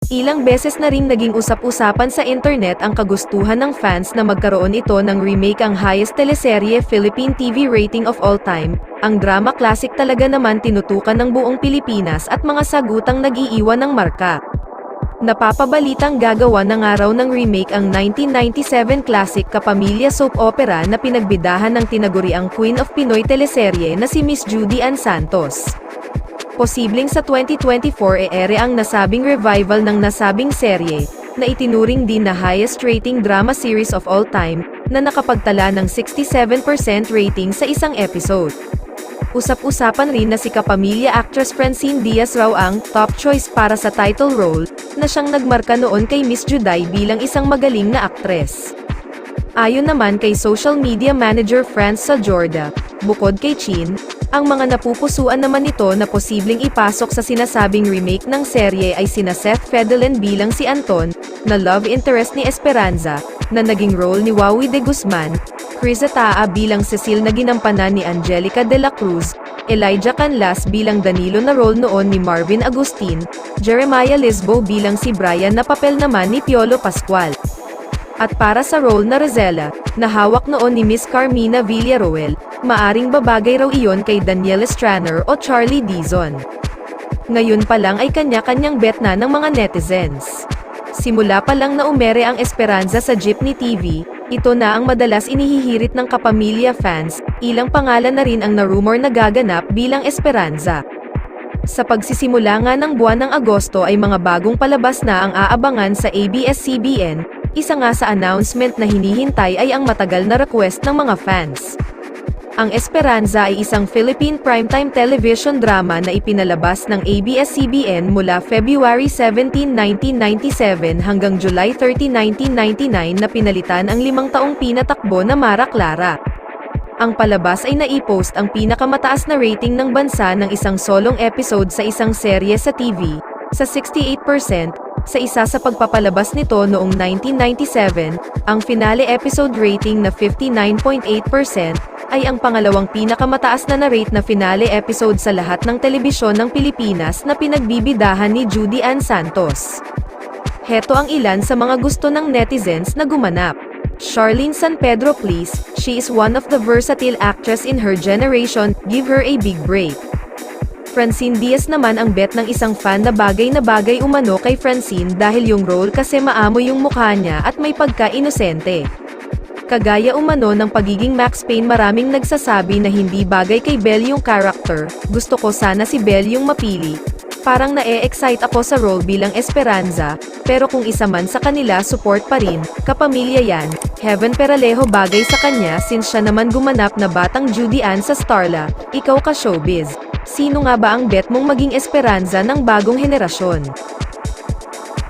Ilang beses na ring naging usap-usapan sa internet ang kagustuhan ng fans na magkaroon ito ng remake. Ang highest teleserye Philippine TV rating of all time, ang drama classic talaga naman tinutukan ng buong Pilipinas at mga sagutang nag-iiwan ng marka. Napapabalitang gagawa na nga raw ng remake ang 1997 classic kapamilya soap opera na pinagbidahan ng tinaguriang Queen of Pinoy teleserye na si Miss Judy Ann Santos. Posibleng sa 2024 e-ere ang nasabing revival ng nasabing serye, na itinuring din na highest rating drama series of all time, na nakapagtala ng 67% rating sa isang episode. Usap-usapan rin na si kapamilya actress Francine Diaz raw ang top choice para sa title role, na siyang nagmarka noon kay Miss Juday bilang isang magaling na aktres. Ayon naman kay social media manager Franz Sajorda, bukod kay Chin, ang mga napupusuan naman nito na posibleng ipasok sa sinasabing remake ng serye ay sina Seth Fedelen bilang si Anton, na love interest ni Esperanza, na naging role ni Wawi de Guzman, Chris Ataa bilang Cecil na ginampanan ni Angelica de la Cruz, Elijah Canlas bilang Danilo na role noon ni Marvin Agustin, Jeremiah Lisbo bilang si Brian na papel naman ni Piolo Pascual. At para sa role na Rosella, na hawak noon ni Miss Carmina Villaroel, maaring babagay raw iyon kay Daniel Estraner o Charlie Dizon. Ngayon pa lang ay kanya-kanyang bet na ng mga netizens. Simula pa lang na umere ang Esperanza sa Jeepney TV, ito na ang madalas inihihirit ng kapamilya fans, ilang pangalan na rin ang narumor na gaganap bilang Esperanza. Sa pagsisimula nga ng buwan ng Agosto ay mga bagong palabas na ang aabangan sa ABS-CBN, isa nga sa announcement na hinihintay ay ang matagal na request ng mga fans. Ang Esperanza ay isang Philippine primetime television drama na ipinalabas ng ABS-CBN mula February 17, 1997 hanggang July 30, 1999 na pinalitan ang 5 taong pinatakbo na Mara Clara. Ang palabas ay naipost ang pinakamataas na rating ng bansa ng isang solong episode sa isang serye sa TV, sa 68%, sa isa sa pagpapalabas nito noong 1997, ang finale episode rating na 59.8%, ay ang pangalawang pinakamataas na na-rate na finale episode sa lahat ng telebisyon ng Pilipinas na pinagbibidahan ni Judy Ann Santos. Heto ang ilan sa mga gusto ng netizens na gumanap. Charlene San Pedro, please, she is one of the versatile actress in her generation, give her a big break. Francine Diaz naman ang bet ng isang fan na bagay umano kay Francine dahil yung role kasi maamoy yung mukha niya at may pagka-inosente. Kagaya umano ng pagiging Max Payne, maraming nagsasabi na hindi bagay kay Belle yung character, gusto ko sana si Belle yung mapili. Parang na-e-excite ako sa role bilang Esperanza, pero kung isa man sa kanila support pa rin, kapamilya yan, Heaven Peralejo bagay sa kanya since siya naman gumanap na batang Judy Ann sa Starla, ikaw ka showbiz. Sino nga ba ang bet mong maging Esperanza ng bagong henerasyon?